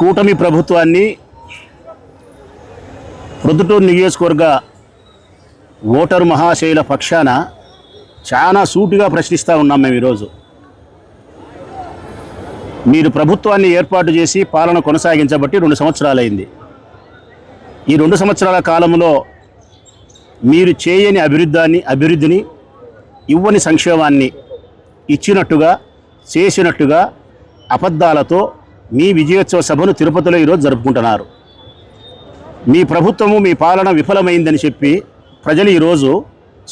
కూటమి ప్రభుత్వాన్ని ప్రొద్దుటూరు నియోజకవర్గ ఓటరు మహాశైల పక్షాన చాలా సూటిగా ప్రశ్నిస్తూ ఉన్నాం మేము ఈరోజు. మీరు ప్రభుత్వాన్ని ఏర్పాటు చేసి పాలన కొనసాగించబట్టి 2 సంవత్సరాలైంది. ఈ 2 సంవత్సరాల కాలంలో మీరు చేయని అభివృద్ధిని ఇవ్వని సంక్షేమాన్ని ఇచ్చినట్టుగా చేసినట్టుగా అబద్ధాలతో మీ విజయోత్సవ సభను తిరుపతిలో ఈరోజు జరుపుకుంటున్నారు. మీ ప్రభుత్వము మీ పాలన విఫలమైందని చెప్పి ప్రజలు ఈరోజు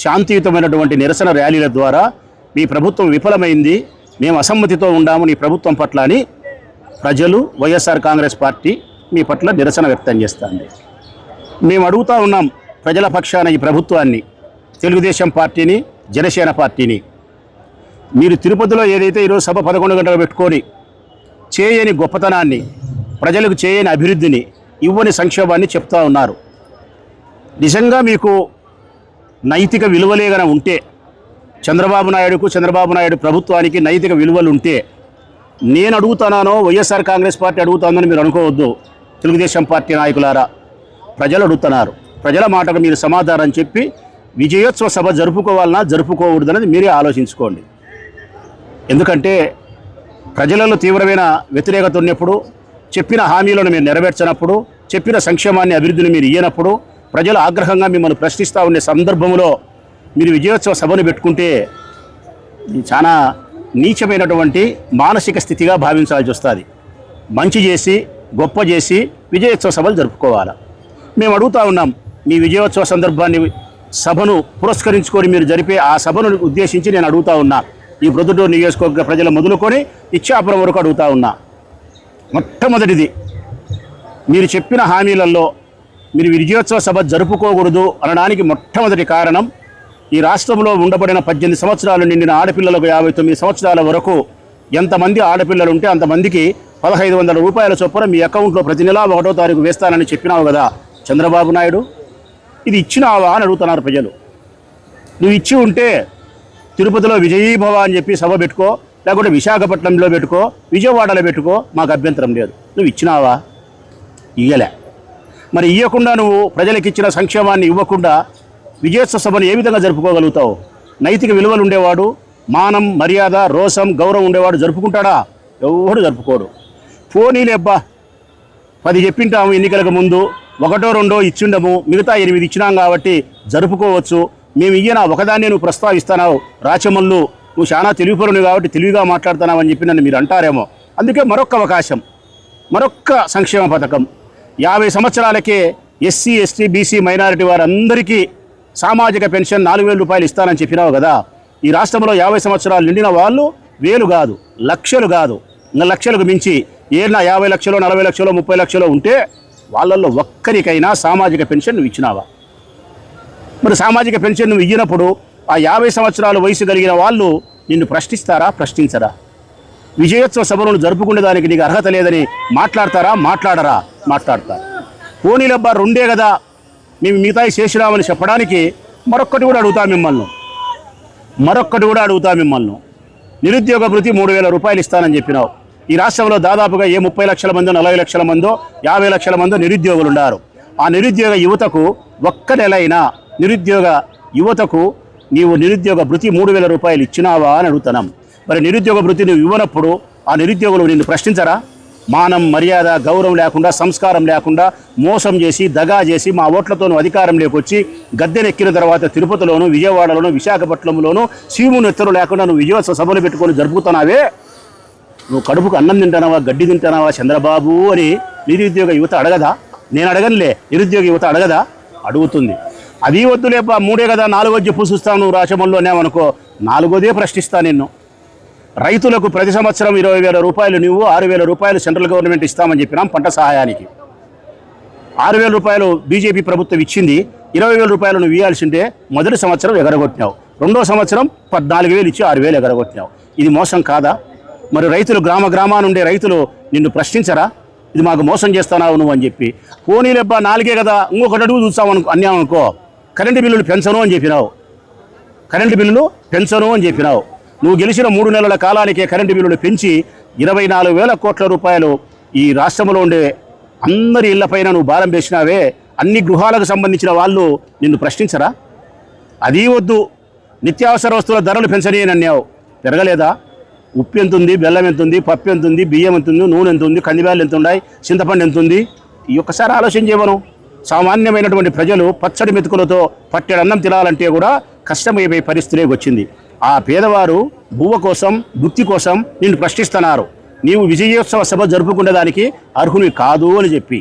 శాంతియుతమైనటువంటి నిరసన ర్యాలీల ద్వారా మీ ప్రభుత్వం విఫలమైంది, మేము అసమ్మతితో ఉండాము నీ ప్రభుత్వం పట్ల అని ప్రజలు వైఎస్ఆర్ కాంగ్రెస్ పార్టీ మీ పట్ల నిరసన వ్యక్తం చేస్తుంది. మేము అడుగుతూ ఉన్నాం ప్రజల పక్షాన ఈ ప్రభుత్వాన్ని, తెలుగుదేశం పార్టీని, జనసేన పార్టీని, మీరు తిరుపతిలో ఏదైతే ఈరోజు సభ 11 గంటలు పెట్టుకొని చేయని గొప్పతనాన్ని, ప్రజలకు చేయని అభివృద్ధిని, ఇవ్వని సంక్షేమాన్ని చెప్తా ఉన్నారు. నిజంగా మీకు నైతిక విలువలేగన ఉంటే, చంద్రబాబు నాయుడు ప్రభుత్వానికి నైతిక విలువలు ఉంటే, నేను అడుగుతున్నానో వైఎస్ఆర్ కాంగ్రెస్ పార్టీ అడుగుతుందని మీరు అనుకోవద్దు. తెలుగుదేశం పార్టీ నాయకులారా, ప్రజలు అడుగుతున్నారు. ప్రజల మాటకు మీరు సమాధానం చెప్పి విజయోత్సవ సభ జరుపుకోవాలన్నా జరుపుకోకూడదనేది మీరే ఆలోచించుకోండి. ఎందుకంటే ప్రజలలో తీవ్రమైన వ్యతిరేకత ఉన్నప్పుడు, చెప్పిన హామీలను మీరు నెరవేర్చినప్పుడు, చెప్పిన సంక్షేమాన్ని అభివృద్ధిని మీరు ఇయ్యనప్పుడు ప్రజలు ఆగ్రహంగా మిమ్మల్ని ప్రశ్నిస్తూ ఉండే సందర్భంలో మీరు విజయోత్సవ సభను పెట్టుకుంటే చాలా నీచమైనటువంటి మానసిక స్థితిగా భావించాల్సి వస్తుంది. మంచి చేసి గొప్ప చేసి విజయోత్సవ సభలు జరుపుకోవాలి. మేము అడుగుతూ ఉన్నాం, మీ విజయోత్సవ సందర్భాన్ని సభను పురస్కరించుకొని మీరు జరిపే ఆ సభను ఉద్దేశించి నేను అడుగుతూ ఉన్నా. ఈ ప్రొద్దుటూరు నియోజకవర్గ ప్రజలు మొదలుకొని ఇచ్చాపురం వరకు అడుగుతూ ఉన్నా. మొట్టమొదటిది, మీరు చెప్పిన హామీలలో మీరు విజయోత్సవ సభ జరుపుకోకూడదు అనడానికి మొట్టమొదటి కారణం, ఈ రాష్ట్రంలో ఉండబడిన 18 సంవత్సరాలు నిండిన ఆడపిల్లలకు 59 సంవత్సరాల వరకు ఎంతమంది ఆడపిల్లలు ఉంటే అంతమందికి 1500 రూపాయల చొప్పున మీ అకౌంట్లో ప్రతి నెలా 1వ తారీఖు వేస్తానని చెప్పినావు కదా చంద్రబాబు నాయుడు, ఇది ఇచ్చినావా అని అడుగుతున్నారు ప్రజలు. నువ్వు ఇచ్చి ఉంటే తిరుపతిలో విజయీభవ అని చెప్పి సభ పెట్టుకో, లేకుంటే విశాఖపట్నంలో పెట్టుకో, విజయవాడలో పెట్టుకో, మాకు అభ్యంతరం లేదు. నువ్వు ఇచ్చినావా? ఇయ్యలే. మరి ఇవ్వకుండా నువ్వు ప్రజలకు ఇచ్చిన సంక్షేమాన్ని ఇవ్వకుండా విజయోత్సవ సభను ఏ విధంగా జరుపుకోగలుగుతావు? నైతిక విలువలు ఉండేవాడు, మానం మర్యాద రోషం గౌరవం ఉండేవాడు జరుపుకుంటాడా? ఎవడు జరుపుకోడు. పోనీలేబ్బా 10 చెప్పింటాము ఎన్నికలకు ముందు, 1, 2 ఇచ్చిండము, మిగతా 8 ఇచ్చినాం కాబట్టి జరుపుకోవచ్చు. మేము ఇయ్యనా ఒకదాన్ని నువ్వు ప్రస్తావిస్తున్నావు, రాచమల్లు నువ్వు చాలా తెలివిపరుని కాబట్టి తెలివిగా మాట్లాడుతున్నావు అని చెప్పి నన్ను మీరు అంటారేమో. అందుకే మరొక్క అవకాశం, మరొక్క సంక్షేమ పథకం. 50 సంవత్సరాలకే ఎస్సీ ఎస్టీ బీసీ మైనారిటీ వారందరికీ సామాజిక పెన్షన్ 4000 రూపాయలు ఇస్తానని చెప్పినావు కదా. ఈ రాష్ట్రంలో 50 సంవత్సరాలు నిండిన వాళ్ళు 1000 కాదు, లక్షలు కాదు, ఇంకా లక్షలకు మించి ఏళ్ళ 50 లక్షలు 40 లక్షలు 30 లక్షలు ఉంటే వాళ్ళల్లో ఒక్కరికైనా సామాజిక పెన్షన్ నువ్వు ఇచ్చినావా? మరి సామాజిక పెన్షన్ నువ్వు ఇచ్చినప్పుడు ఆ 50 సంవత్సరాల వయసు కలిగిన వాళ్ళు నిన్ను ప్రశ్నిస్తారా? ప్రశ్నించరా? విజయోత్సవ సభలను జరుపుకునే దానికి నీకు అర్హత లేదని మాట్లాడతారా? మాట్లాడరా? మాట్లాడతారు. పోనీలబ్బా 2 కదా మేము మిగతాయి చేసినామని చెప్పడానికి మరొక్కటి కూడా అడుగుతా మిమ్మల్ని. నిరుద్యోగ భృతి 3000 రూపాయలు ఇస్తానని చెప్పినావు. ఈ రాష్ట్రంలో దాదాపుగా 30 లక్షల మందో 40 లక్షల మందో 50 లక్షల మందో నిరుద్యోగులు ఉన్నారు. ఆ నిరుద్యోగ యువతకు ఒక్క నెలైనా నిరుద్యోగ యువతకు నీవు నిరుద్యోగ భృతి 3000 రూపాయలు ఇచ్చినావా అని అడుగుతున్నాం. మరి నిరుద్యోగ భృతి నువ్వు ఇవ్వనప్పుడు ఆ నిరుద్యోగులు నిన్ను ప్రశ్నించరా? మానం మర్యాద గౌరవం లేకుండా, సంస్కారం లేకుండా, మోసం చేసి దగా చేసి మా ఓట్లతోనూ అధికారం లేకొచ్చి గద్దెనెక్కిన తర్వాత తిరుపతిలోను విజయవాడలోను విశాఖపట్నంలోను సీమునెత్తరు లేకుండా నువ్వు విజయోత్సవ సభలు పెట్టుకొని జరుపుతున్నావే. నువ్వు కడుపుకు అన్నం తింటున్నావా, గడ్డి తింటున్నావా చంద్రబాబు అని నిరుద్యోగ యువత అడగదా? నేను అడగనులే, నిరుద్యోగ యువత అడగదా? అడుగుతుంది. అది వద్దులేపా 3 కదా 4 చెప్పు చూస్తావు నువ్వు రాచమల్లోనేమనుకో, 4దే ప్రశ్నిస్తా నిన్ను. రైతులకు ప్రతి సంవత్సరం 20,000 రూపాయలు నువ్వు 6,000 రూపాయలు సెంట్రల్ గవర్నమెంట్ ఇస్తామని చెప్పినాం పంట సహాయానికి. 6,000 రూపాయలు బీజేపీ ప్రభుత్వం ఇచ్చింది, 20,000 రూపాయలు నువ్వు ఇవ్వాల్సిందే. మొదటి సంవత్సరం ఎగరగొట్టినావు, 2వ సంవత్సరం 14,000 ఇచ్చి 6,000 ఎగరగొట్టినావు. ఇది మోసం కాదా? మరి రైతులు గ్రామానుండే రైతులు నిన్ను ప్రశ్నించరా? ఇది మాకు మోసం చేస్తున్నావు నువ్వు అని చెప్పి. పోనీలెబ్బా 4 కదా ఇంకొకటి అడుగు చూస్తామనుకో, అన్నామనుకో, కరెంటు బిల్లులు పెంచను అని చెప్పినావు. నువ్వు గెలిచిన 3 నెలల కాలానికే కరెంటు బిల్లులు పెంచి 24,000 కోట్ల రూపాయలు ఈ రాష్ట్రంలో ఉండే అందరి ఇళ్లపైన నువ్వు భారం వేసినావే, అన్ని గృహాలకు సంబంధించిన వాళ్ళు నిన్ను ప్రశ్నించరా? అది వద్దు, నిత్యావసర వస్తువుల ధరలు పెంచనీయనన్నావు, పెరగలేదా? ఉప్పు ఎంత ఉంది, బెల్లం ఎంత ఉంది, పప్పు ఎంత ఉంది, బియ్యం ఎంత ఉంది, నూనె ఎంత ఉంది, కందిబ్యాలు ఎంత ఉన్నాయి, చింతపండు ఎంత ఉంది? ఈ ఒక్కసారి ఆలోచన చేయమను. సామాన్యమైనటువంటి ప్రజలు పచ్చడి మెతుకులతో పట్టెడు అన్నం తినాలంటే కూడా కష్టమైపోయే పరిస్థితిలోకి వచ్చింది. ఆ పేదవారు బువ్వ కోసం, గుత్తి కోసం నిన్ను ప్రశ్నిస్తున్నారు. నీవు విజయోత్సవ సభ జరుపుకునే దానికి అర్హుని కాదు అని చెప్పి.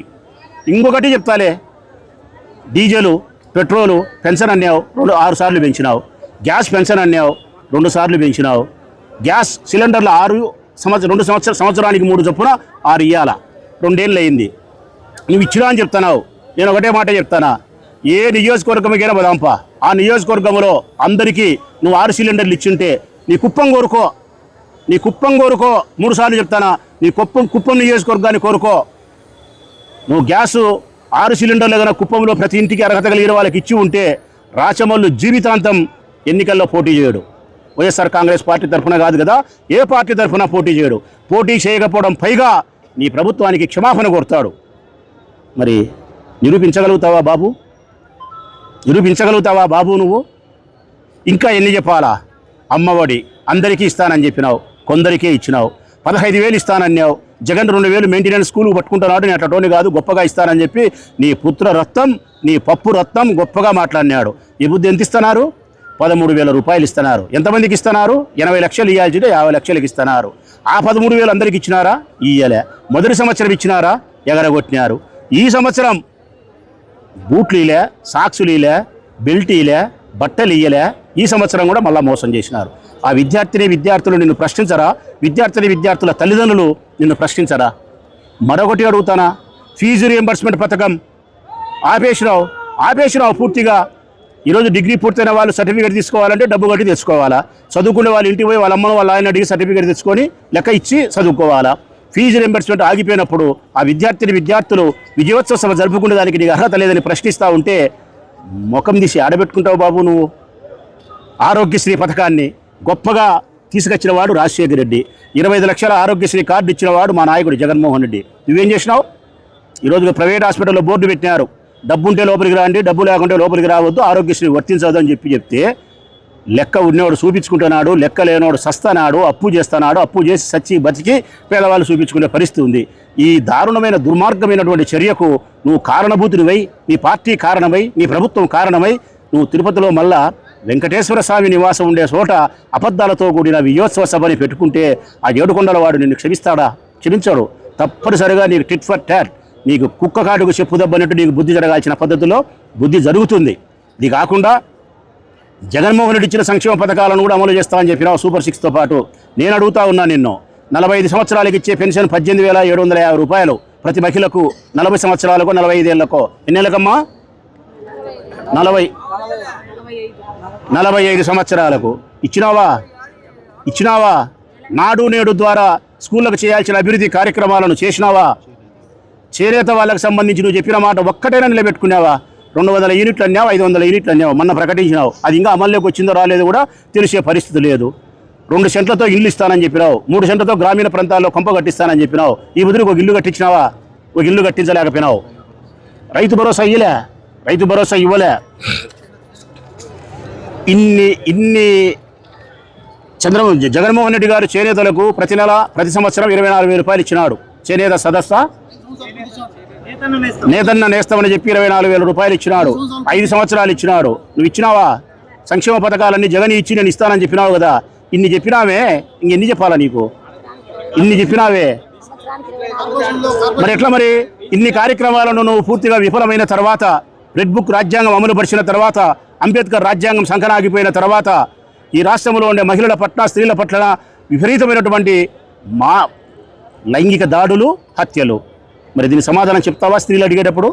ఇంకొకటి చెప్తాలే, డీజిలు పెట్రోలు పెన్షన్ అన్నావు, 6 సార్లు పెంచినావు. గ్యాస్ పెన్షన్ అన్నావు, 2 సార్లు పెంచినావు. గ్యాస్ సిలిండర్లు 2 సంవత్సరానికి 3 చొప్పున 6 ఇయ్యాల, 2 ఏళ్ళు అయింది. నువ్వు ఇచ్చినా అని చెప్తున్నావు. నేను ఒకటే మాట చెప్తానా, ఏ నియోజకవర్గంకైనా బదాంపా, ఆ నియోజకవర్గంలో అందరికీ నువ్వు 6 సిలిండర్లు ఇచ్చింటే నీ కుప్పం కోరుకో, 3 సార్లు చెప్తానా, నీ కుప్పం నియోజకవర్గాన్ని కోరుకో. నువ్వు గ్యాసు 6 సిలిండర్లు ఏదైనా కుప్పంలో ప్రతి ఇంటికి అర్హత కలిగిన వాళ్ళకి ఇచ్చి ఉంటే రాచమల్లు జీవితాంతం ఎన్నికల్లో పోటీ చేయడు. వైఎస్ఆర్ కాంగ్రెస్ పార్టీ తరఫున కాదు కదా, ఏ పార్టీ తరఫున పోటీ చేయడు. పోటీ చేయకపోవడం పైగా నీ ప్రభుత్వానికి క్షమాపణ కోరుతాడు. మరి నిరూపించగలుగుతావా బాబు? నువ్వు ఇంకా ఎన్ని చెప్పాలా? అమ్మఒడి అందరికీ ఇస్తానని చెప్పినావు, కొందరికే ఇచ్చినావు. 15,000 ఇస్తానన్నావు. జగన్ 2,000 మెయింటెనెన్స్ స్కూల్ పట్టుకుంటున్నాడు, నేను అట్లటోని కాదు గొప్పగా ఇస్తానని చెప్పి నీ పుత్ర రత్నం, నీ పప్పు రత్నం గొప్పగా మాట్లాడినాడు. ఈ బుద్ధి ఎంత ఇస్తున్నారు? 13,000 రూపాయలు ఇస్తున్నారు. ఎంతమందికి ఇస్తున్నారు? 80 లక్షలు ఇవ్వాల్సిందే 50 లక్షలకి ఇస్తున్నారు. ఆ 13,000 అందరికి ఇచ్చినారా? ఇయ్యలే. మొదటి సంవత్సరం ఇచ్చినారా? ఎగరగొట్టినారు. ఈ సంవత్సరం బూట్లు ఇలే, సాక్సులు ఇలే, బెల్ట్ ఇలే, బట్టలు ఇయ్యలే. ఈ సంవత్సరం కూడా మళ్ళీ మోసం చేసినారు. ఆ విద్యార్థులు నిన్ను ప్రశ్నించరా? విద్యార్థుల తల్లిదండ్రులు నిన్ను ప్రశ్నించరా? మరొకటి అడుగుతానా, ఫీజు రియంబర్స్మెంట్ పథకం ఆపేసినావు పూర్తిగా. ఈరోజు డిగ్రీ పూర్తయిన వాళ్ళు సర్టిఫికేట్ తీసుకోవాలంటే డబ్బు కట్టి తెచ్చుకోవాలా. చదువుకునే వాళ్ళు ఇంటికి పోయి వాళ్ళ అమ్మను వాళ్ళ ఆయన అడిగి సర్టిఫికేట్ తెచ్చుకొని లెక్క ఇచ్చి చదువుకోవాలా. ఫీజు రియంబర్స్మెంట్ ఆగిపోయినప్పుడు ఆ విద్యార్థులు విజయోత్సవ సభ జరుపుకునే దానికి నీకు అర్హత లేదని ప్రశ్నిస్తూ ఉంటే ముఖం తీసి ఆడబెట్టుకుంటావు బాబు నువ్వు. ఆరోగ్యశ్రీ పథకాన్ని గొప్పగా తీసుకొచ్చిన వాడు రాజశేఖర రెడ్డి. 25 లక్షల ఆరోగ్యశ్రీ కార్డు ఇచ్చిన వాడు మా నాయకుడు జగన్మోహన్ రెడ్డి. నువ్వేం చేసినావు? ఈరోజు ప్రైవేట్ హాస్పిటల్లో బోర్డు పెట్టినారు, డబ్బు ఉంటే లోపలికి రండి, డబ్బు లేకుంటే లోపలికి రావద్దు, ఆరోగ్యశ్రీ వర్తించదు అని చెప్తే లెక్క ఉన్నవాడు చూపించుకుంటున్నాడు, లెక్క లేనివాడు సస్తానాడు, అప్పు చేస్తున్నాడు, అప్పు చేసి సచ్చి బతికి పేదవాళ్ళు చూపించుకునే పరిస్థితి ఉంది. ఈ దారుణమైన దుర్మార్గమైనటువంటి చర్యకు నువ్వు కారణభూతునివై, నీ పార్టీ కారణమై, నీ ప్రభుత్వం కారణమై నువ్వు తిరుపతిలో మళ్ళా వెంకటేశ్వర స్వామి నివాసం ఉండే చోట అబద్ధాలతో కూడిన విజయోత్సవ సభని పెట్టుకుంటే ఆ ఏడుకొండల వాడు నిన్ను క్షమిస్తాడా? క్షమించాడు. తప్పనిసరిగా నీకు టిట్ ఫర్ టాట్, నీకు కుక్క కాటుకు చెప్పు దబ్బన్నట్టు నీకు బుద్ధి జరగాల్సిన పద్ధతిలో బుద్ధి జరుగుతుంది. ఇది కాకుండా జగన్మోహన్ రెడ్డి ఇచ్చిన సంక్షేమ పథకాలను కూడా అమలు చేస్తామని చెప్పినావు సూపర్ 6తో పాటు. నేను అడుగుతా ఉన్నా నిన్ను, 45 సంవత్సరాలకు ఇచ్చే పెన్షన్ 18,750 రూపాయలు ప్రతి మహిళకు, 40 సంవత్సరాలకు 45 ఏళ్లకో. ఎన్నేళ్ళకమ్మా? 45 సంవత్సరాలకు ఇచ్చినావా? నాడు నేడు ద్వారా స్కూళ్ళకు చేయాల్సిన అభివృద్ధి కార్యక్రమాలను చేసినావా? చేనేత వాళ్ళకి సంబంధించి నువ్వు చెప్పిన మాట ఒక్కటైనా నిలబెట్టుకున్నావా? 200 యూనిట్లు అన్నావు, 500 యూనిట్లు అన్నావు, మొన్న ప్రకటించినావు. అది ఇంకా అమల్లోకి వచ్చిందో రాలేదు కూడా తెలిసే పరిస్థితి లేదు. 2 సెంట్లతో ఇల్లు ఇస్తానని చెప్పినావు, 3 సెంట్లతో గ్రామీణ ప్రాంతాల్లో కొంప కట్టిస్తానని చెప్పినావు. ఈ బదులుకు ఒక ఇల్లు కట్టించినావా? ఒక ఇల్లు కట్టించలేకపోయినావు. రైతు భరోసా ఇవ్వలే. ఇన్ని జగన్మోహన్ రెడ్డి గారు చేనేతలకు ప్రతి సంవత్సరం 24,000 రూపాయలు ఇచ్చినాడు. చేనేత సదస్సు నేతన్న నేస్తామని చెప్పి 24,000 రూపాయలు ఇచ్చినాడు. 5 సంవత్సరాలు ఇచ్చినాడు. నువ్వు ఇచ్చినావా? సంక్షేమ పథకాలన్నీ జగన్ ఇచ్చి నేను ఇస్తానని చెప్పినావు కదా. ఇన్ని చెప్పినావే, ఇంకెన్ని చెప్పాలా నీకు? ఇన్ని చెప్పినావే మరి ఎట్లా? మరి ఇన్ని కార్యక్రమాలను నువ్వు పూర్తిగా విఫలమైన తర్వాత, రెడ్ బుక్ రాజ్యాంగం అమలు పరిచిన తర్వాత, అంబేద్కర్ రాజ్యాంగం సంకనాగిపోయిన తర్వాత, ఈ రాష్ట్రంలో ఉండే మహిళల పట్ల, స్త్రీల పట్ల విపరీతమైనటువంటి లైంగిక దాడులు, హత్యలు. మరి దీని సమాధానం చెప్తావా? స్త్రీలు అడిగేటప్పుడు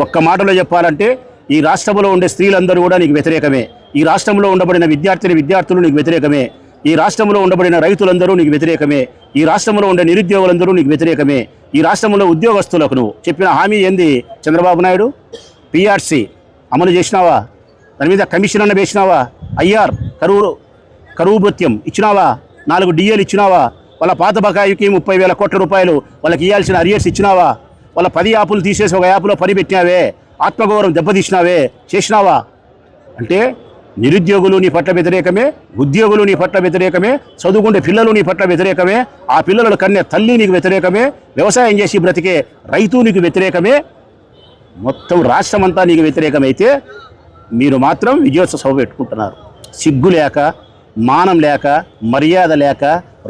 ఒక్క మాటలో చెప్పాలంటే ఈ రాష్ట్రంలో ఉండే స్త్రీలందరూ కూడా నీకు వ్యతిరేకమే. ఈ రాష్ట్రంలో ఉండబడిన విద్యార్థులు నీకు వ్యతిరేకమే. ఈ రాష్ట్రంలో ఉండబడిన రైతులందరూ నీకు వ్యతిరేకమే. ఈ రాష్ట్రంలో ఉండే నిరుద్యోగులందరూ నీకు వ్యతిరేకమే. ఈ రాష్ట్రంలో ఉద్యోగస్తులకు నువ్వు చెప్పిన హామీ ఏంది? చంద్రబాబు నాయుడు పిఆర్సీ అమలు చేసినావా? దాని మీద కమిషన్ అన్న వేసినావా? ఐఆర్ కరువు భత్యం ఇచ్చినావా? 4 డిఏలు ఇచ్చినావా? వాళ్ళ పాత బకాయికి 30,000 కోట్ల రూపాయలు వాళ్ళకి ఇవ్వాల్సిన అరియర్స్ ఇచ్చినావా? వాళ్ళ 10 యాపులు తీసేసి ఒక యాప్లో పని పెట్టినావే, ఆత్మగౌరవం దెబ్బతీసినావే, చేసినావా? అంటే నిరుద్యోగులు నీ పట్ల వ్యతిరేకమే, ఉద్యోగులు నీ పట్ల వ్యతిరేకమే, చదువుకుంటే పిల్లలు నీ పట్ల వ్యతిరేకమే, ఆ పిల్లలు కన్నే తల్లి నీకు వ్యతిరేకమే, వ్యవసాయం చేసి బ్రతికే రైతు నీకు వ్యతిరేకమే, మొత్తం రాష్ట్రం అంతా నీకు వ్యతిరేకమైతే మీరు మాత్రం విజయోత్సవ సభ పెట్టుకుంటున్నారు. సిగ్గు లేక, మానం లేక, మర్యాద లేక,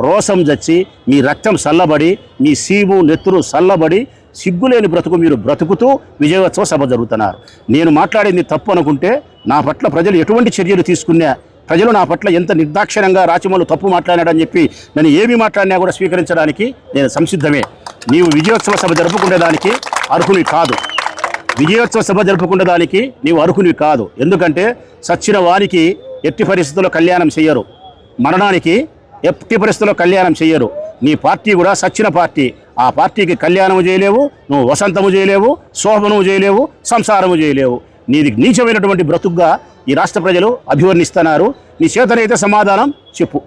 రోసం జచ్చి, మీ రక్తం చల్లబడి, మీ సీము నెత్తురు చల్లబడి, సిగ్గులేని బ్రతుకు మీరు బ్రతుకుతూ విజయోత్సవ సభ జరుగుతున్నారు. నేను మాట్లాడింది తప్పు అనుకుంటే నా పట్ల ప్రజలు ఎటువంటి చర్యలు తీసుకున్నా, ప్రజలు నా పట్ల ఎంత నిర్దాక్షిణ్యంగా రాచమల్లు తప్పు మాట్లాడాడని చెప్పి నేను ఏమి మాట్లాడినా కూడా స్వీకరించడానికి నేను సంసిద్ధమే. నీవు విజయోత్సవ సభ జరుపుకునేదానికి అర్హుని కాదు. విజయోత్సవ సభ జరుపుకునేదానికి నీవు అర్హునివి కాదు. ఎందుకంటే సచ్చిన వారికి ఎట్టి పరిస్థితుల్లో కళ్యాణం చెయ్యరు, మరణానికి ఎట్టి పరిస్థితుల్లో కళ్యాణం చెయ్యరు. నీ పార్టీ కూడా సచ్చిన పార్టీ. ఆ పార్టీకి కళ్యాణము చేయలేవు, నువ్వు వసంతము చేయలేవు, శోభనము చేయలేవు, సంసారము చేయలేవు. నీది నీచమైనటువంటి బ్రతుకుగా ఈ రాష్ట్ర ప్రజలు అభివర్ణిస్తున్నారు. నీ చేతనైతే సమాధానం చెప్పు.